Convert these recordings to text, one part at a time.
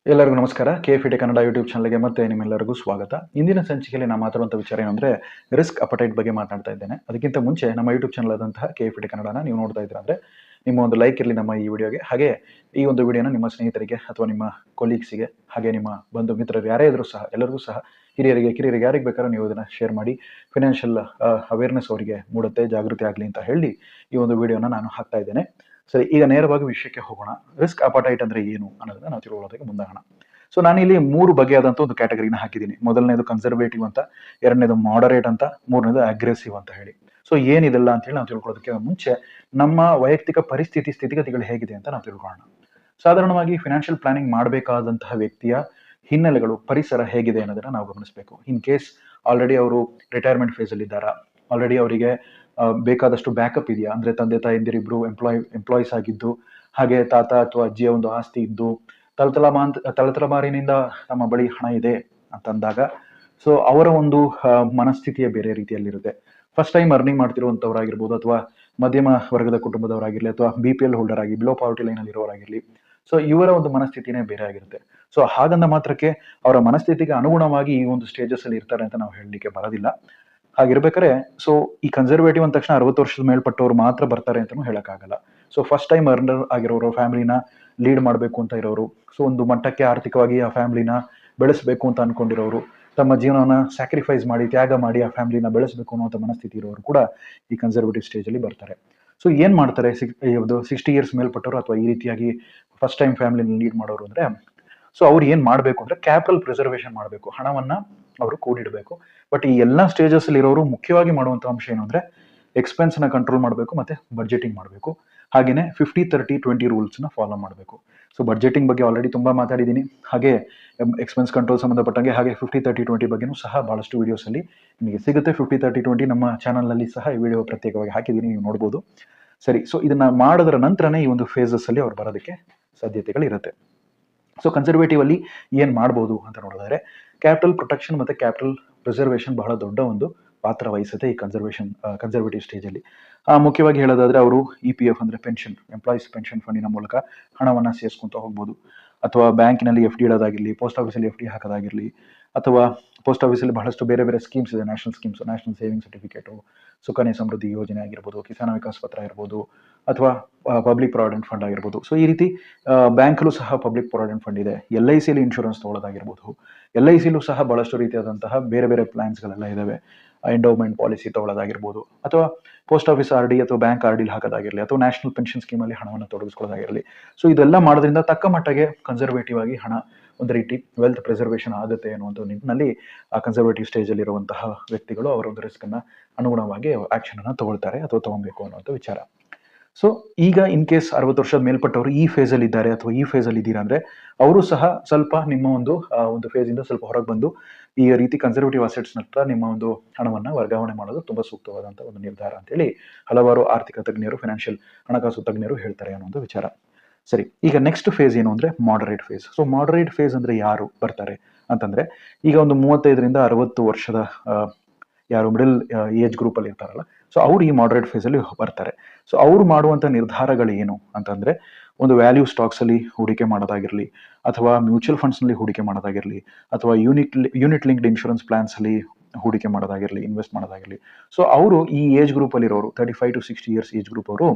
ಎಲ್ಲರಿಗೂ ನಮಸ್ಕಾರ. ಕೆಎಫ್‌ಇಟಿ ಕನ್ನಡ ಯೂಟ್ಯೂಬ್ ಚಾನಲ್‌ಗೆ ಮತ್ತೆ ನಿಮ್ಮೆಲ್ಲರಿಗೂ ಸ್ವಾಗತ. ಇಂದಿನ ಸಂಚಿಕೆಯಲ್ಲಿ ನಾನು ಮಾತಾಡುವಂಥ ವಿಚಾರ ಏನಂದ್ರೆ ರಿಸ್ಕ್ ಅಪಟೈಟ್ ಬಗ್ಗೆ ಮಾತನಾಡ್ತಾ ಇದ್ದೇನೆ. ಅದಕ್ಕಿಂತ ಮುಂಚೆ ನಮ್ಮ ಯೂಟ್ಯೂಬ್ ಚಾನಲ್ ಆದಂತಹ ಕೆಎಫ್‌ಇಟಿ ಕನ್ನಡನ ನೀವು ನೋಡ್ತಾ ಇದ್ದೀರಾ ಅಂದ್ರೆ ನಿಮ್ಮ ಒಂದು ಲೈಕ್ ಇರಲಿ ನಮ್ಮ ಈ ವಿಡಿಯೋಗೆ. ಹಾಗೆ ಈ ಒಂದು ವಿಡಿಯೋನ ನಿಮ್ಮ ಸ್ನೇಹಿತರಿಗೆ ಅಥವಾ ನಿಮ್ಮ ಕೊಲೀಗ್ಸ್‌ಗೆ ಹಾಗೆ ನಿಮ್ಮ ಬಂಧು ಮಿತ್ರರು ಯಾರೇ ಇದ್ರೂ ಸಹ ಎಲ್ಲರಿಗೂ ಸಹ ಹಿರಿಯರಿಗೆ ಕಿರಿಯರಿಗೆ ಯಾರಿಗೆ ಬೇಕಾದ್ರೂ ನೀವು ಇದನ್ನ ಶೇರ್ ಮಾಡಿ ಫೈನಾನ್ಷಿಯಲ್ ಅವೇರ್ನೆಸ್ ಅವರಿಗೆ ಮೂಡುತ್ತೆ, ಜಾಗೃತಿ ಆಗಲಿ ಅಂತ ಹೇಳಿ ಈ ಒಂದು ವಿಡಿಯೋನ ನಾನು ಹಾಕ್ತಾ ಇದ್ದೇನೆ. ಸರಿ, ಈಗ ನೇರವಾಗಿ ವಿಷಯಕ್ಕೆ ಹೋಗೋಣ. ರಿಸ್ಕ್ ಅಪಟೈಟ್ ಅಂದ್ರೆ ಏನು ಅನ್ನೋದನ್ನ ನಾವು ತಿಳ್ಕೊಳ್ಳೋದಕ್ಕೆ ಮುಂದಾಗೋಣ. ಸೊ ನಾನಿಲ್ಲಿ 3 ಬಗೆಯಾದಂಥ ಒಂದು ಕ್ಯಾಟಗರಿನ ಹಾಕಿದ್ದೀನಿ. ಮೊದಲನೇದು ಕನ್ಸರ್ವೇಟಿವ್ ಅಂತ, ಎರಡನೇದು ಮಾಡರೇಟ್ ಅಂತ, ಮೂರನೇದು ಅಗ್ರೆಸಿವ್ ಅಂತ ಹೇಳಿ. ಸೊ ಏನಿದೆಲ್ಲ ಅಂತ ಹೇಳಿ ನಾವು ತಿಳ್ಕೊಳ್ಳೋದಕ್ಕೆ ಮುಂಚೆ ನಮ್ಮ ವೈಯಕ್ತಿಕ ಪರಿಸ್ಥಿತಿ ಸ್ಥಿತಿಗತಿಗಳು ಹೇಗಿದೆ ಅಂತ ನಾವು ತಿಳ್ಕೊಳ್ಳೋಣ. ಸಾಧಾರಣವಾಗಿ ಫಿನಾನ್ಷಿಯಲ್ ಪ್ಲಾನಿಂಗ್ ಮಾಡಬೇಕಾದಂತಹ ವ್ಯಕ್ತಿಯ ಹಿನ್ನೆಲೆಗಳು, ಪರಿಸರ ಹೇಗಿದೆ ಅನ್ನೋದನ್ನ ನಾವು ಗಮನಿಸಬೇಕು. ಇನ್ ಕೇಸ್ ಆಲ್ರೆಡಿ ಅವರು ರಿಟೈರ್ಮೆಂಟ್ ಫೇಸ್ ಅಲ್ಲಿ ಇದ್ದಾರಾ, ಆಲ್ರೆಡಿ ಅವರಿಗೆ ಬೇಕಾದಷ್ಟು ಬ್ಯಾಕಪ್ ಇದೆಯಾ, ಅಂದ್ರೆ ತಂದೆ ತಾಯಂದಿರಿಬ್ರು ಎಂಪ್ಲಾಯೀಸ್ ಆಗಿದ್ದು, ಹಾಗೆ ತಾತ ಅಥವಾ ಅಜ್ಜಿಯ ಒಂದು ಆಸ್ತಿ ಇದ್ದು, ತಲತಲಾಮಾರಿನಿಂದ ನಮ್ಮ ಬಳಿ ಹಣ ಇದೆ ಅಂತಂದಾಗ ಸೊ ಅವರ ಒಂದು ಮನಸ್ಥಿತಿಯೇ ಬೇರೆ ರೀತಿಯಲ್ಲಿರುತ್ತೆ. ಫಸ್ಟ್ ಟೈಮ್ ಅರ್ನಿಂಗ್ ಮಾಡ್ತಿರುವಂತವರಾಗಿರ್ಬೋದು, ಅಥವಾ ಮಧ್ಯಮ ವರ್ಗದ ಕುಟುಂಬದವರಾಗಿರ್ಲಿ, ಅಥವಾ BPL ಹೋಲ್ಡರ್ ಆಗಿ ಬಿಲೋ ಪಾವರ್ಟಿ ಲೈನ್ ಅಲ್ಲಿ ಇರೋರಾಗಿರ್ಲಿ, ಸೊ ಇವರ ಒಂದು ಮನಸ್ಥಿತಿನೇ ಬೇರೆ ಆಗಿರುತ್ತೆ. ಸೊ ಹಾಗಂದ ಮಾತ್ರಕ್ಕೆ ಅವರ ಮನಸ್ಥಿತಿಗೆ ಅನುಗುಣವಾಗಿ ಈ ಒಂದು ಸ್ಟೇಜಸ್ ಅಲ್ಲಿ ಇರ್ತಾರೆ ಅಂತ ನಾವು ಹೇಳಲಿಕ್ಕೆ ಬರೋದಿಲ್ಲ. ಹಾಗಿರ್ಬೇಕಾದ್ರೆ ಸೊ ಈ ಕನ್ಸರ್ವೇಟಿವ್ ಅಂದ ತಕ್ಷಣ 60 ವರ್ಷದ ಮೇಲ್ಪಟ್ಟವರು ಮಾತ್ರ ಬರ್ತಾರೆ ಅಂತಾನೂ ಹೇಳಕ್ಕಾಗಲ್ಲ. ಸೊ ಫಸ್ಟ್ ಟೈಮ್ ಅರ್ನರ್ ಆಗಿರೋರು, ಫ್ಯಾಮಿಲಿನ ಲೀಡ್ ಮಾಡಬೇಕು ಅಂತ ಇರೋರು, ಸೊ ಒಂದು ಮಟ್ಟಕ್ಕೆ ಆರ್ಥಿಕವಾಗಿ ಆ ಫ್ಯಾಮಿಲಿನ ಬೆಳೆಸಬೇಕು ಅಂತ ಅನ್ಕೊಂಡಿರೋರು, ತಮ್ಮ ಜೀವನನ ಸ್ಯಾಕ್ರಿಫೈಸ್ ಮಾಡಿ ತ್ಯಾಗ ಮಾಡಿ ಆ ಫ್ಯಾಮಿಲಿನ ಬೆಳೆಸಬೇಕು ಅನ್ನೋ ಮನಸ್ಥಿತಿ ಇರೋರು ಕೂಡ ಈ ಕನ್ಸರ್ವೇಟಿವ್ ಸ್ಟೇಜ್ ಅಲ್ಲಿ ಬರ್ತಾರೆ. ಸೊ ಏನ್ ಮಾಡ್ತಾರೆ 60 ಇಯರ್ಸ್ ಮೇಲ್ಪಟ್ಟವರು ಅಥವಾ ಈ ರೀತಿಯಾಗಿ ಫಸ್ಟ್ ಟೈಮ್ ಫ್ಯಾಮಿಲಿನ ಲೀಡ್ ಮಾಡೋರು ಅಂದ್ರೆ, ಸೊ ಅವ್ರು ಏನ್ ಮಾಡ್ಬೇಕು ಅಂದ್ರೆ ಕ್ಯಾಪಿಟಲ್ ಪ್ರಿಸರ್ವೇಷನ್ ಮಾಡಬೇಕು, ಹಣವನ್ನ ಅವರು ಕೂಡಿಡಬೇಕು. ಬಟ್ ಈ ಎಲ್ಲಾ ಸ್ಟೇಜಸ್ ಅಲ್ಲಿ ಇರೋರು ಮುಖ್ಯವಾಗಿ ಮಾಡುವಂತ ಅಂಶ ಏನು ಅಂದ್ರೆ ಎಕ್ಸ್ಪೆನ್ಸ್ ನ ಕಂಟ್ರೋಲ್ ಮಾಡಬೇಕು ಮತ್ತೆ ಬಡ್ಜೆಟಿಂಗ್ ಮಾಡಬೇಕು. ಹಾಗೇನೆ 50-30-20 ರೂಲ್ಸ್ ನ ಫಾಲೋ ಮಾಡಬೇಕು. ಸೊ ಬಡ್ಜೆಟಿಂಗ್ ಬಗ್ಗೆ ಆಲ್ರೆಡಿ ತುಂಬಾ ಮಾತಾಡಿದ್ದೀನಿ. ಹಾಗೆ ಎಕ್ಸ್ಪೆನ್ಸ್ ಕಂಟ್ರೋಲ್ ಸಂಬಂಧಪಟ್ಟಂಗೆ ಹಾಗೆ 50-30-20 ಬಗ್ಗೆನೂ ಸಹ ಬಹಳಷ್ಟು ವಿಡಿಯೋಸ್ ಅಲ್ಲಿ ನಿಮಗೆ ಸಿಗುತ್ತೆ. 50-30-20 ನಮ್ಮ ಚಾನಲ್ ನಲ್ಲಿ ಸಹ ಈ ವಿಡಿಯೋ ಪ್ರತ್ಯೇಕವಾಗಿ ಹಾಕಿದ್ದೀನಿ, ನೀವು ನೋಡಬಹುದು. ಸರಿ, ಸೊ ಇದನ್ನ ಮಾಡಿದ್ರ ನಂತರನೇ ಈ ಒಂದು ಫೇಸಸ್ ಅಲ್ಲಿ ಅವ್ರು ಬರೋದಕ್ಕೆ ಸಾಧ್ಯತೆಗಳು ಇರುತ್ತೆ. ಸೊ ಕನ್ಸರ್ವೇಟಿವ್ ಅಲ್ಲಿ ಏನ್ ಮಾಡ್ಬೋದು ಅಂತ ನೋಡಿದ್ರೆ, ಕ್ಯಾಪಿಟಲ್ ಪ್ರೊಟೆಕ್ಷನ್ ಮತ್ತೆ ಕ್ಯಾಪಿಟಲ್ ಪ್ರಿಸರ್ವೇಷನ್ ಬಹಳ ದೊಡ್ಡ ಒಂದು ಪಾತ್ರ ವಹಿಸುತ್ತೆ ಈ ಕನ್ಸರ್ವೇಟಿವ್ ಸ್ಟೇಜ್ ಅಲ್ಲಿ. ಮುಖ್ಯವಾಗಿ ಹೇಳೋದಾದ್ರೆ ಅವರು EPF ಅಂದ್ರೆ ಪೆನ್ಷನ್, ಎಂಪ್ಲಾಯೀಸ್ ಪೆನ್ಷನ್ ಫಂಡಿನ ಮೂಲಕ ಹಣವನ್ನ ಸೇರಿಸ್ಕೊಂತ ಹೋಗ್ಬೋದು, ಅಥವಾ ಬ್ಯಾಂಕಿನಲ್ಲಿ FD ಇಡೋದಾಗಿರ್ಲಿ, ಪೋಸ್ಟ್ ಆಫೀಸಲ್ಲಿ FD ಹಾಕೋದಾಗಿರ್ಲಿ, ಅಥವಾ ಪೋಸ್ಟ್ ಆಫೀಸಲ್ಲಿ ಬಹಳಷ್ಟು ಬೇರೆ ಬೇರೆ ಸ್ಕೀಮ್ಸ್ ಇದೆ, national schemes, national saving certificate, Sukanya Samriddhi Yojana ಆಗಿರ್ಬೋದು, ಕಿಸಾನ್ ವಿಕಾಸ್ ಪತ್ರ ಇರ್ಬೋದು, ಅಥವಾ ಪಬ್ಲಿಕ್ ಪ್ರಾವಿಡೆಂಟ್ ಫಂಡ್ ಆಗಿರ್ಬೋದು. ಸೊ ಈ ರೀತಿ ಬ್ಯಾಂಕಲ್ಲೂ ಸಹ ಪಬ್ಲಿಕ್ ಪ್ರಾವಿಡೆಂಟ್ ಫಂಡ್ ಇದೆ. LIC ಲಿ ಇನ್ಶೂರೆನ್ಸ್ ತಗೊಳ್ಳೋದಾಗಿರ್ಬೋದು, LIC ಲೂ ಸಹ ಬಹಳಷ್ಟು ರೀತಿಯಾದಂತಹ ಬೇರೆ ಬೇರೆ ಪ್ಲಾನ್ಸ್ಗಳೆಲ್ಲ ಇದಾವೆ. ಎಂಡೋಮೆಂಟ್ ಪಾಲಿಸಿ ತಗೊಳ್ಳೋದಾಗಿರ್ಬೋದು, ಅಥವಾ ಪೋಸ್ಟ್ ಆಫೀಸ್ RD ಅಥವಾ ಬ್ಯಾಂಕ್ RD ಹಾಕೋದಾಗಿರಲಿ, ಅಥವಾ ನ್ಯಾಷನಲ್ ಪೆನ್ಷನ್ ಸ್ಕೀಮ್ ಅಲ್ಲಿ ಹಣವನ್ನು ತೊಡಗಿಸ್ಕೊಳ್ಳೋದಾಗಿರಲಿ. ಸೊ ಇದೆಲ್ಲ ಮಾಡೋದ್ರಿಂದ ತಕ್ಕ ಮಟ್ಟಿಗೆ ಕನ್ಸರ್ವೇಟಿವ್ ಆಗಿ ಹಣ ಒಂದು ರೀತಿ ವೆಲ್ತ್ ಪ್ರಿಸರ್ವೇಷನ್ ಆಗುತ್ತೆ ಅನ್ನುವಂಥ ನಿಟ್ಟಿನಲ್ಲಿ ಆ ಕನ್ಸರ್ವೇಟಿವ್ ಸ್ಟೇಜ್ ಅಲ್ಲಿ ಇರುವಂತಹ ವ್ಯಕ್ತಿಗಳು ಅವರ ಒಂದು ರಿಸ್ಕ್ ಅನ್ನ ಅನುಗುಣವಾಗಿ ಆಕ್ಷನ್ ಅನ್ನ ತಗೊಳ್ತಾರೆ ಅಥವಾ ತಗೊಬೇಕು ಅನ್ನುವಂಥ ವಿಚಾರ. ಸೊ ಈಗ ಇನ್ ಕೇಸ್ 60 ವರ್ಷದ ಮೇಲ್ಪಟ್ಟವರು ಈ ಫೇಸ್ ಅಲ್ಲಿ ಇದ್ದಾರೆ ಅಥವಾ ಈ ಫೇಸ್ ಅಲ್ಲಿ ಇದ್ದೀರಾ ಅಂದ್ರೆ, ಅವರು ಸಹ ಸ್ವಲ್ಪ ನಿಮ್ಮ ಒಂದು ಫೇಸ್ ಇಂದ ಸ್ವಲ್ಪ ಹೊರಗೆ ಬಂದು ಈ ರೀತಿ ಕನ್ಸರ್ವೇಟಿವ್ ಅಸೆಟ್ಸ್ ನತ್ತ ನಿಮ್ಮ ಒಂದು ಹಣವನ್ನ ವರ್ಗಾವಣೆ ಮಾಡೋದು ತುಂಬಾ ಸೂಕ್ತವಾದಂತಹ ಒಂದು ನಿರ್ಧಾರ ಅಂತ ಹೇಳಿ ಹಲವಾರು ಆರ್ಥಿಕ ತಜ್ಞರು, ಫಿನಾನ್ಷಿಯಲ್ ಹಣಕಾಸು ತಜ್ಞರು ಹೇಳ್ತಾರೆ ಅನ್ನೋ ವಿಚಾರ. ಸರಿ, ಈಗ ನೆಕ್ಸ್ಟ್ ಫೇಸ್ ಏನು ಅಂದ್ರೆ moderate phase. So moderate phase ಅಂದ್ರೆ ಯಾರು ಬರ್ತಾರೆ ಅಂತಂದ್ರೆ, ಈಗ ಒಂದು 35ರಿಂದ 60 ವರ್ಷದ ಯಾರು ಮಿಡಲ್ ಏಜ್ ಗ್ರೂಪ್ ಅಲ್ಲಿ ಇರ್ತಾರಲ್ಲ, ಸೊ ಅವ್ರು ಈ ಮಾಡರೇಟ್ ಫೇಸ್ ಅಲ್ಲಿ ಬರ್ತಾರೆ. ಸೊ ಅವ್ರು ಮಾಡುವಂತ ನಿರ್ಧಾರಗಳು ಏನು ಅಂತಂದ್ರೆ, ಒಂದು ವ್ಯಾಲ್ಯೂ ಸ್ಟಾಕ್ಸ್ ಅಲ್ಲಿ ಹೂಡಿಕೆ ಮಾಡೋದಾಗಿರ್ಲಿ, ಅಥವಾ ಮ್ಯೂಚುವಲ್ ಫಂಡ್ಸ್ ನಲ್ಲಿ ಹೂಡಿಕೆ ಮಾಡೋದಾಗಿರ್ಲಿ, ಅಥವಾ ಯೂನಿಟ್ ಲಿಂಕ್ಡ್ ಇನ್ಶೂರೆನ್ಸ್ ಪ್ಲಾನ್ಸ್ ಅಲ್ಲಿ ಹೂಡಿಕೆ ಮಾಡೋದಾಗಿರ್ಲಿ, ಇನ್ವೆಸ್ಟ್ ಮಾಡೋದಾಗಿರ್ಲಿ. ಸೊ ಅವರು ಈ ಏಜ್ ಗ್ರೂಪ್ ಅಲ್ಲಿ ಇರೋರು 35-60 ಇಯರ್ಸ್ ಏಜ್ ಗ್ರೂಪ್ ಅವರು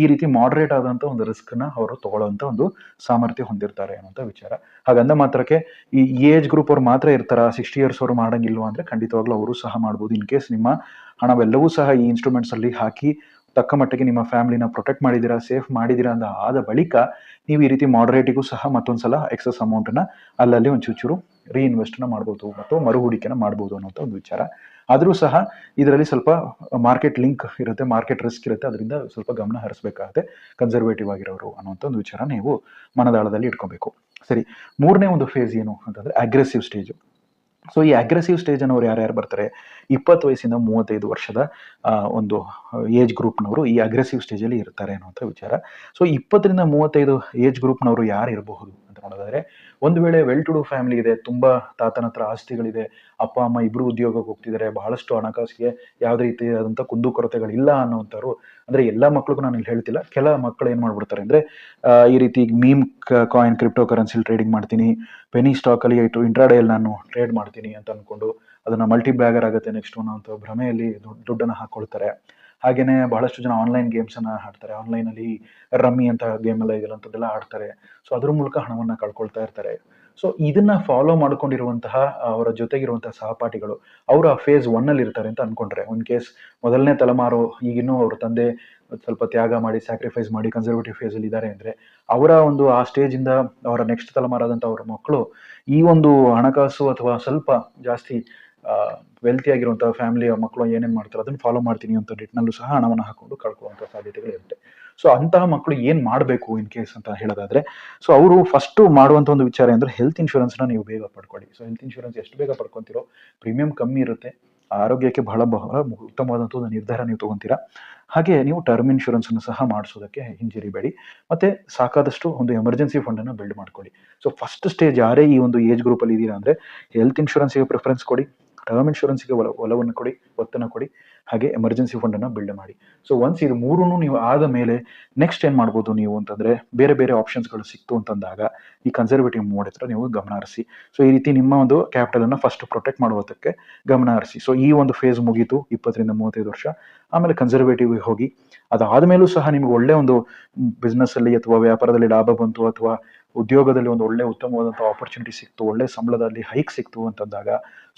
ಈ ರೀತಿ ಮಾಡರೇಟ್ ಆದಂತ ಒಂದು ರಿಸ್ಕ್ ನ ಅವರು ತಗೊಳ್ಳುವಂತ ಒಂದು ಸಾಮರ್ಥ್ಯ ಹೊಂದಿರ್ತಾರೆ ಅನ್ನುವಂಥ ವಿಚಾರ. ಹಾಗಂದ ಮಾತ್ರಕ್ಕೆ ಈ ಏಜ್ ಗ್ರೂಪ್ ಅವ್ರು ಮಾತ್ರ ಇರ್ತಾರ, 60 ಇಯರ್ಸ್ ಅವರು ಮಾಡಂಗಿಲ್ವಾ ಅಂದ್ರೆ ಖಂಡಿತವಾಗ್ಲೂ ಅವರು ಸಹ ಮಾಡ್ಬೋದು. ಇನ್ ಕೇಸ್ ನಿಮ್ಮ ಹಣವೆಲ್ಲವೂ ಸಹ ಈ ಇನ್ಸ್ಟ್ರೂಮೆಂಟ್ಸ್ ಅಲ್ಲಿ ಹಾಕಿ ತಕ್ಕ ಮಟ್ಟಿಗೆ ನಿಮ್ಮ ಫ್ಯಾಮಿಲಿನ ಪ್ರೊಟೆಕ್ಟ್ ಮಾಡಿದೀರಾ, ಸೇಫ್ ಮಾಡಿದೀರಾ ಅಂತ ಆದ ಬಳಿಕ ನೀವು ಈ ರೀತಿ ಮಾಡರೇಟಿಗೂ ಸಹ ಮತ್ತೊಂದ್ಸಲ ಎಕ್ಸಸ್ ಅಮೌಂಟ್ ನ ಅಲ್ಲಲ್ಲಿ ಒಂದು ಚೂಚೂರು ರೀಇನ್ವೆಸ್ಟ್ ನ ಮಾಡ್ಬೋದು ಅಥವಾ ಮರು ಹೂಡಿಕೆನ ಮಾಡ್ಬೋದು ಅನ್ನೋಂಥ ಒಂದು ವಿಚಾರ. ಆದ್ರೂ ಸಹ ಇದರಲ್ಲಿ ಸ್ವಲ್ಪ ಮಾರ್ಕೆಟ್ ಲಿಂಕ್ ಇರುತ್ತೆ, ಮಾರ್ಕೆಟ್ ರಿಸ್ಕ್ ಇರುತ್ತೆ, ಅದರಿಂದ ಸ್ವಲ್ಪ ಗಮನ ಹರಿಸಬೇಕಾಗುತ್ತೆ ಕನ್ಸರ್ವೇಟಿವ್ ಆಗಿರೋರು ಅನ್ನುವಂಥ ಒಂದು ವಿಚಾರ ನೀವು ಮನದಾಳದಲ್ಲಿ ಇಟ್ಕೋಬೇಕು. ಸರಿ, ಮೂರನೇ ಒಂದು ಫೇಸ್ ಏನು ಅಂತಂದ್ರೆ ಅಗ್ರೆಸಿವ್ ಸ್ಟೇಜ್. ಸೊ ಈ ಅಗ್ರೆಸಿವ್ ಸ್ಟೇಜ್ ಅನ್ನೋರು ಯಾರ್ಯಾರು ಬರ್ತಾರೆ, 20 ವಯಸ್ಸಿಂದ 35 ವರ್ಷದ ಒಂದು ಏಜ್ ಗ್ರೂಪ್ನವರು ಈ ಅಗ್ರೆಸಿವ್ ಸ್ಟೇಜ್ ಅಲ್ಲಿ ಇರ್ತಾರೆ ಅನ್ನುವಂಥ ವಿಚಾರ. ಸೊ 20ರಿಂದ 35 ಏಜ್ ಗ್ರೂಪ್ನವರು ಯಾರು ಇರಬಹುದು ಅಂತ ನೋಡೋದಾದ್ರೆ, ಒಂದು ವೇಳೆ ವೆಲ್ ಟು ಡೂ ಫ್ಯಾಮಿಲಿ ಇದೆ, ತುಂಬಾ ತಾತನ ಹತ್ರ ಆಸ್ತಿಗಳಿದೆ, ಅಪ್ಪ ಅಮ್ಮ ಇಬ್ರು ಉದ್ಯೋಗಕ್ಕೆ ಹೋಗ್ತಿದ್ದಾರೆ, ಬಹಳಷ್ಟು ಹಣಕಾಸಿಗೆ ಯಾವುದೇ ರೀತಿಯಾದಂಥ ಕುಂದುಕೊರತೆಗಳಿಲ್ಲ ಅನ್ನೋಂಥವ್ರು, ಅಂದ್ರೆ ಎಲ್ಲಾ ಮಕ್ಳಿಗೂ ನಾನು ಇಲ್ಲಿ ಹೇಳ್ತಿಲ್ಲ, ಕೆಲ ಮಕ್ಕಳು ಏನ್ ಮಾಡ್ಬಿಡ್ತಾರೆ ಅಂದ್ರೆ ಈ ರೀತಿ ಮೀಮ್ ಕಾಯಿನ್ ಕ್ರಿಪ್ಟೋ ಕರೆನ್ಸಿ ಟ್ರೇಡಿಂಗ್ ಮಾಡ್ತೀನಿ, ಪೆನಿ ಸ್ಟಾಕ್ ಅಲ್ಲಿ ಇಂಟ್ರಾಡೇ ಅಲ್ಲಿ ನಾನು ಟ್ರೇಡ್ ಮಾಡ್ತೀನಿ ಅಂತ ಅನ್ಕೊಂಡು ಅದನ್ನ ಮಲ್ಟಿ ಬ್ಯಾಗರ್ ಆಗುತ್ತೆ ನೆಕ್ಸ್ಟ್ ಅನ್ನೋ ಭ್ರಮೆಯಲ್ಲಿ ದುಡ್ಡನ್ನ ಹಾಕೊಳ್ತಾರೆ. ಹಾಗೇನೆ ಬಹಳಷ್ಟು ಜನ ಆನ್ಲೈನ್ ಗೇಮ್ಸ್ ಅನ್ನ ಆಡ್ತಾರೆ, ಆನ್ಲೈನ್ ಅಲ್ಲಿ ರಮ್ಮಿ ಅಂತ ಗೇಮ್ ಎಲ್ಲ ಇದೆಲ್ಲ ಅಂತದೆಲ್ಲ ಆಡ್ತಾರೆ. ಸೊ ಅದ್ರ ಮೂಲಕ ಹಣವನ್ನ ಕಳ್ಕೊಳ್ತಾ ಇರ್ತಾರೆ. ಸೊ ಇದನ್ನ ಫಾಲೋ ಮಾಡ್ಕೊಂಡಿರುವಂತಹ ಅವರ ಜೊತೆಗಿರುವಂತಹ ಸಹಪಾಠಿಗಳು ಅವರು ಆ ಫೇಸ್ ಒನ್ ಅಲ್ಲಿ ಇರ್ತಾರೆ ಅಂತ ಅನ್ಕೊಂಡ್ರೆ, ಒನ್ ಕೇಸ್ ಮೊದಲನೇ ತಲೆಮಾರು ಈಗಿನ್ನೂ ಅವ್ರ ತಂದೆ ಸ್ವಲ್ಪ ತ್ಯಾಗ ಮಾಡಿ ಸ್ಯಾಕ್ರಿಫೈಸ್ ಮಾಡಿ ಕನ್ಸರ್ವೇಟಿವ್ ಫೇಸ್ ಅಲ್ಲಿ ಇದ್ದಾರೆ ಅಂದ್ರೆ, ಅವರ ಒಂದು ಆ ಸ್ಟೇಜ್ ಇಂದ ಅವರ ನೆಕ್ಸ್ಟ್ ತಲೆಮಾರಾದಂತ ಅವರ ಮಕ್ಕಳು ಈ ಒಂದು ಹಣಕಾಸು ಅಥವಾ ಸ್ವಲ್ಪ ಜಾಸ್ತಿ ವೆಲ್ತಿ ಆಗಿರುವಂತಹ ಫ್ಯಾಮಿಲಿಯ ಮಕ್ಕಳು ಏನೇನ್ ಮಾಡ್ತಾರೆ ಅದನ್ನ ಫಾಲೋ ಮಾಡ್ತೀನಿ ಅಂತ ನಿಟ್ಟಿನಲ್ಲೂ ಸಹ ಹಣವನ್ನು ಹಾಕೊಂಡು ಕಳ್ಕೊಳ್ಳುವಂತ ಸಾಧ್ಯತೆಗಳು ಇರುತ್ತೆ. ಸೊ ಅಂತಹ ಮಕ್ಕಳು ಏನ್ ಮಾಡಬೇಕು ಇನ್ ಕೇಸ್ ಅಂತ ಹೇಳೋದಾದ್ರೆ, ಸೊ ಅವರು ಫಸ್ಟ್ ಮಾಡುವಂತ ಒಂದು ವಿಚಾರ ಅಂದ್ರೆ ಹೆಲ್ತ್ ಇನ್ಶೂರೆನ್ಸ್ ನ ನೀವು ಬೇಗ ಪಡ್ಕೊಳ್ಳಿ. ಸೊ ಹೆಲ್ತ್ ಇನ್ಶೂರೆನ್ಸ್ ಎಷ್ಟು ಬೇಗ ಪಡ್ಕೊಂತೀರೋ ಪ್ರೀಮಿಯಂ ಕಮ್ಮಿ ಇರುತ್ತೆ, ಆರೋಗ್ಯಕ್ಕೆ ಬಹಳ ಬಹಳ ಉತ್ತಮವಾದಂಥ ಒಂದು ನಿರ್ಧಾರ ನೀವು ತಗೊಂತೀರಾ. ಹಾಗೆ ನೀವು ಟರ್ಮ್ ಇನ್ಶೂರೆನ್ಸ್ ಅನ್ನು ಸಹ ಮಾಡಿಸೋದಕ್ಕೆ ಹಿಂಜರಿಬೇಡಿ. ಮತ್ತೆ ಸಾಕಾದಷ್ಟು ಒಂದು ಎಮರ್ಜೆನ್ಸಿ ಫಂಡ್ ಅನ್ನು ಬಿಲ್ಡ್ ಮಾಡ್ಕೊಳ್ಳಿ. ಸೊ ಫಸ್ಟ್ ಸ್ಟೇಜ್ ಯಾರೇ ಈ ಒಂದು ಏಜ್ ಗ್ರೂಪ್ ಅಲ್ಲಿ ಇದೀರಾ ಅಂದ್ರೆ ಹೆಲ್ತ್ ಇನ್ಶೂರೆನ್ಸ್ಗೆ ಪ್ರಿಫರೆನ್ಸ್ ಕೊಡಿ, ಟರ್ಮ್ ಇನ್ಶೂರೆನ್ಸ್ಗೆ ಒಲವನ್ನು ಕೊಡಿ, ಒತ್ತನ್ನು ಕೊಡಿ, ಹಾಗೆ ಎಮರ್ಜೆನ್ಸಿ ಫಂಡ್ ಅನ್ನ ಬಿಲ್ಡ್ ಮಾಡಿ. ಸೊ ಒನ್ಸ್ ಇದು ಮೂರನ್ನು ನೀವು ಆದ ಮೇಲೆ ನೆಕ್ಸ್ಟ್ ಏನ್ ಮಾಡ್ಬೋದು ನೀವು ಅಂತಂದ್ರೆ, ಬೇರೆ ಬೇರೆ ಆಪ್ಷನ್ಸ್ಗಳು ಸಿಕ್ತು ಅಂತಂದಾಗ ಈ ಕನ್ಸರ್ವೇಟಿವ್ ಮೋಡ್ ಹತ್ರ ನೀವು ಗಮನ ಹರಿಸಿ. ಸೊ ಈ ರೀತಿ ನಿಮ್ಮ ಒಂದು ಕ್ಯಾಪಿಟಲ್ ಅನ್ನ ಫಸ್ಟ್ ಪ್ರೊಟೆಕ್ಟ್ ಮಾಡುವುದಕ್ಕೆ ಗಮನ ಹರಿಸಿ. ಸೊ ಈ ಒಂದು ಫೇಸ್ ಮುಗೀತು 20 ರಿಂದ 35 ವರ್ಷ, ಆಮೇಲೆ ಕನ್ಸರ್ವೇಟಿವ್ ಹೋಗಿ. ಅದಾದ್ಮೇಲೂ ಸಹ ನಿಮ್ಗೆ ಒಳ್ಳೆ ಒಂದು ಬಿಸ್ನೆಸ್ ಅಲ್ಲಿ ಅಥವಾ ವ್ಯಾಪಾರದಲ್ಲಿ ಲಾಭ ಬಂತು, ಅಥವಾ ಉದ್ಯೋಗದಲ್ಲಿ ಒಂದು ಒಳ್ಳೆ ಉತ್ತಮವಾದಂತಹ ಆಪರ್ಚುನಿಟಿ ಸಿಕ್ತು, ಒಳ್ಳೆ ಸಂಬಳದಲ್ಲಿ ಹೈಕ್ ಸಿಕ್ತು ಅಂತಂದಾಗ,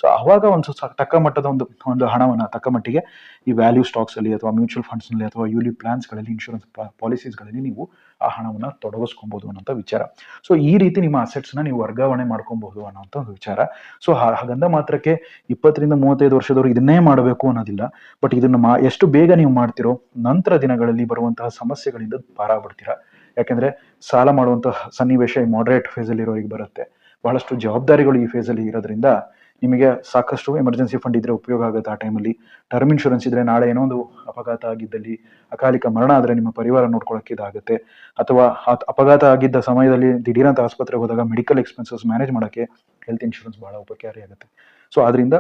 ಸೊ ಅವಾಗ ಒಂದು ತಕ್ಕ ಮಟ್ಟದ ಒಂದು ಹಣವನ್ನ ತಕ್ಕ ಮಟ್ಟಿಗೆ ಈ ವ್ಯಾಲ್ಯೂ ಸ್ಟಾಕ್ಸ್ ಅಲ್ಲಿ ಅಥವಾ ಮ್ಯೂಚುವಲ್ ಫಂಡ್ಸ್ ನಲ್ಲಿ ಅಥವಾ ಯೂಲಿ ಪ್ಲಾನ್ಸ್ ಗಳಲ್ಲಿ, ಇನ್ಶೂರೆನ್ಸ್ ಪಾಲಿಸೀಸ್ ಗಳಲ್ಲಿ ನೀವು ಆ ಹಣವನ್ನ ತೊಡಗಿಸ್ಕೊಬಹುದು ಅನ್ನೋಂಥ ವಿಚಾರ. ಸೊ ಈ ರೀತಿ ನಿಮ್ಮ ಅಸೆಟ್ಸ್ ನ ನೀವು ವರ್ಗಾವಣೆ ಮಾಡ್ಕೊಬಹುದು ಅನ್ನೋಂಥ ಒಂದು ವಿಚಾರ. ಸೊ ಹಾಗಂದ ಮಾತ್ರಕ್ಕೆ 20 ರಿಂದ 35 ವರ್ಷದವರು ಇದನ್ನೇ ಮಾಡಬೇಕು ಅನ್ನೋದಿಲ್ಲ. ಬಟ್ ಇದನ್ನ ಎಷ್ಟು ಬೇಗ ನೀವು ಮಾಡ್ತಿರೋ ನಂತರ ದಿನಗಳಲ್ಲಿ ಬರುವಂತಹ ಸಮಸ್ಯೆಗಳಿಂದ ಪಾರಾಗ್ಬಿಡ್ತೀರಾ. ಯಾಕೆಂದ್ರೆ ಸಾಲ ಮಾಡುವಂತಹ ಸನ್ನಿವೇಶ ಈ ಮಾಡರೇಟ್ ಫೇಸ್ ಅಲ್ಲಿ ಇರೋರಿಗೆ ಬರುತ್ತೆ. ಬಹಳಷ್ಟು ಜವಾಬ್ದಾರಿಗಳು ಈ ಫೇಸ್ ಅಲ್ಲಿ ಇರೋದ್ರಿಂದ ನಿಮಗೆ ಸಾಕಷ್ಟು ಎಮರ್ಜೆನ್ಸಿ ಫಂಡ್ ಇದ್ರೆ ಉಪಯೋಗ ಆಗುತ್ತೆ ಆ ಟೈಮಲ್ಲಿ. ಟರ್ಮ್ ಇನ್ಶೂರೆನ್ಸ್ ಇದ್ರೆ ನಾಳೆ ಏನೋ ಒಂದು ಅಪಘಾತ ಆಗಿದ್ದಲ್ಲಿ, ಅಕಾಲಿಕ ಮರಣ ಆದ್ರೆ ನಿಮ್ಮ ಪರಿವಾರ ನೋಡ್ಕೊಳ್ಳೋಕೆ ಇದಾಗುತ್ತೆ. ಅಥವಾ ಅಪಘಾತ ಆಗಿದ್ದ ಸಮಯದಲ್ಲಿ ದಿಢೀರಂತ ಆಸ್ಪತ್ರೆಗೆ ಹೋದಾಗ ಮೆಡಿಕಲ್ ಎಕ್ಸ್ಪೆನ್ಸಸ್ ಮ್ಯಾನೇಜ್ ಮಾಡೋಕ್ಕೆ ಹೆಲ್ತ್ ಇನ್ಶೂರೆನ್ಸ್ ಬಹಳ ಉಪಕಾರಿ ಆಗುತ್ತೆ. ಸೊ ಅದರಿಂದ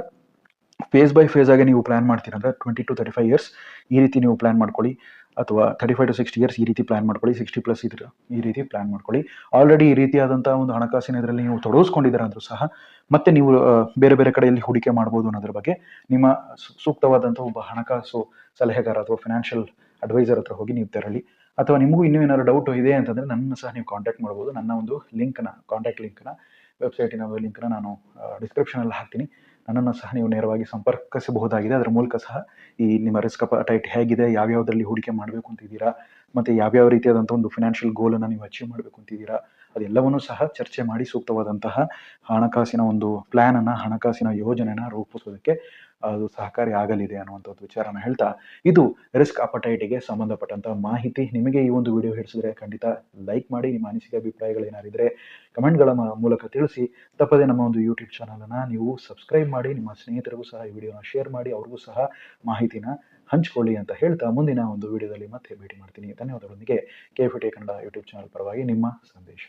ಫೇಸ್ ಬೈ ಫೇಸ್ ಆಗಿ ನೀವು ಪ್ಲಾನ್ ಮಾಡ್ತೀರಂದ್ರೆ 20 to 35 years ಈ ರೀತಿ ನೀವು ಪ್ಲಾನ್ ಮಾಡ್ಕೊಳ್ಳಿ, ಅಥವಾ 35 to 60 years ಈ ರೀತಿ ಪ್ಲಾನ್ ಮಾಡ್ಕೊಳ್ಳಿ, 60+ ಇದ್ರೆ ಈ ರೀತಿ ಪ್ಲಾನ್ ಮಾಡ್ಕೊಳ್ಳಿ. ಆಲ್ರೆಡಿ ಈ ರೀತಿಯಾದಂತಹ ಒಂದು ಹಣಕಾಸಿನ ಇದರಲ್ಲಿ ನೀವು ತೊಡಗಿಸ್ಕೊಂಡಿದ್ದೀರಾ ಅಂದ್ರೂ ಸಹ ಮತ್ತೆ ನೀವು ಬೇರೆ ಬೇರೆ ಕಡೆಯಲ್ಲಿ ಹೂಡಿಕೆ ಮಾಡ್ಬೋದು ಅನ್ನೋದ್ರ ಬಗ್ಗೆ ನಿಮ್ಮ ಸೂಕ್ತವಾದಂತಹ ಒಬ್ಬ ಹಣಕಾಸು ಸಲಹೆಗಾರ ಅಥವಾ ಫಿನಾನ್ಷಿಯಲ್ ಅಡ್ವೈಸರ್ ಹತ್ರ ಹೋಗಿ ನೀವು ತೆರಳಿ. ಅಥವಾ ನಿಮಗೂ ಇನ್ನೂ ಏನಾದ್ರು ಡೌಟ್ ಇದೆ ಅಂತಂದ್ರೆ ನನ್ನ ಸಹ ನೀವು ಕಾಂಟ್ಯಾಕ್ಟ್ ಮಾಡ್ಬೋದು. ನನ್ನ ಒಂದು ಕಾಂಟ್ಯಾಕ್ಟ್ ಲಿಂಕ್ನ, ವೆಬ್ಸೈಟಿನ ಲಿಂಕ್ನ ನಾನು ಡಿಸ್ಕ್ರಿಪ್ಷನ್ ಅಲ್ಲಿ ಹಾಕ್ತೀನಿ. ನನ್ನನ್ನು ಸಹ ನೀವು ನೇರವಾಗಿ ಸಂಪರ್ಕಿಸಬಹುದಾಗಿದೆ. ಅದರ ಮೂಲಕ ಸಹ ಈ ನಿಮ್ಮ ರಿಸ್ಕ್ ಅಪಟೈಟ್ ಹೇಗಿದೆ, ಯಾವ್ಯಾವುದರಲ್ಲಿ ಹೂಡಿಕೆ ಮಾಡಬೇಕು ಅಂತಿದ್ದೀರಾ, ಮತ್ತೆ ಯಾವ್ಯಾವ ರೀತಿಯಾದಂಥ ಒಂದು ಫಿನಾನ್ಷಿಯಲ್ ಗೋಲನ್ನು ನೀವು ಅಚೀವ್ ಮಾಡಬೇಕು ಅಂತಿದ್ದೀರಾ, ಅದೆಲ್ಲವನ್ನೂ ಸಹ ಚರ್ಚೆ ಮಾಡಿ ಸೂಕ್ತವಾದಂತಹ ಹಣಕಾಸಿನ ಒಂದು ಪ್ಲಾನ್ ಅನ್ನ, ಹಣಕಾಸಿನ ಯೋಜನೆನ ರೂಪಿಸೋದಕ್ಕೆ ಅದು ಸಹಕಾರಿ ಆಗಲಿದೆ ಅನ್ನುವಂಥ ವಿಚಾರನ ಹೇಳ್ತಾ, ಇದು ರಿಸ್ಕ್ ಅಪಟೈಟ್ಗೆ ಸಂಬಂಧಪಟ್ಟಂತಹ ಮಾಹಿತಿ. ನಿಮಗೆ ಈ ಒಂದು ವಿಡಿಯೋ ಹಿಡಿಸಿದ್ರೆ ಖಂಡಿತ ಲೈಕ್ ಮಾಡಿ. ನಿಮ್ಮ ಅನಿಸಿಕೆ ಅಭಿಪ್ರಾಯಗಳೇನಾರಿದ್ರೆ ಕಮೆಂಟ್ಗಳ ಮೂಲಕ ತಿಳಿಸಿ. ತಪ್ಪದೆ ನಮ್ಮ ಒಂದು ಯೂಟ್ಯೂಬ್ ಚಾನಲನ್ನು ನೀವು ಸಬ್ಸ್ಕ್ರೈಬ್ ಮಾಡಿ, ನಿಮ್ಮ ಸ್ನೇಹಿತರಿಗೂ ಸಹ ಈ ವಿಡಿಯೋನ ಶೇರ್ ಮಾಡಿ, ಅವ್ರಿಗೂ ಸಹ ಮಾಹಿತಿನ ಹಂಚ್ಕೊಳ್ಳಿ ಅಂತ ಹೇಳ್ತಾ ಮುಂದಿನ ಒಂದು ವಿಡಿಯೋದಲ್ಲಿ ಮತ್ತೆ ಭೇಟಿ ಮಾಡ್ತೀನಿ. ಧನ್ಯವಾದಗಳೊಂದಿಗೆ KFT ಕನ್ನಡ ಯೂಟ್ಯೂಬ್ ಚಾನಲ್ ಪರವಾಗಿ ನಿಮ್ಮ ಸಂದೇಶ.